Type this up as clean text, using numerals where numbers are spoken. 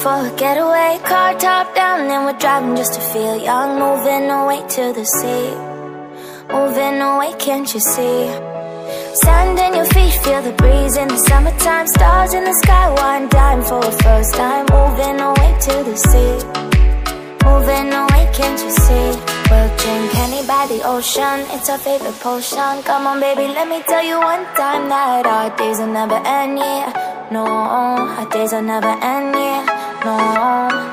for a getaway. Car top down and we're driving just to feel young. Moving away to the sea, moving away, can't you see? Sand in your feet, feel the breeze in the summertime. Stars in the sky, one dime for a first time. Moving away to the sea, moving away, can't you see? We'll drink Henny by the ocean, it's our favorite potion. Come on baby, let me tell you one time that our days will never end, yeah. No, our days will never end, yeah. No.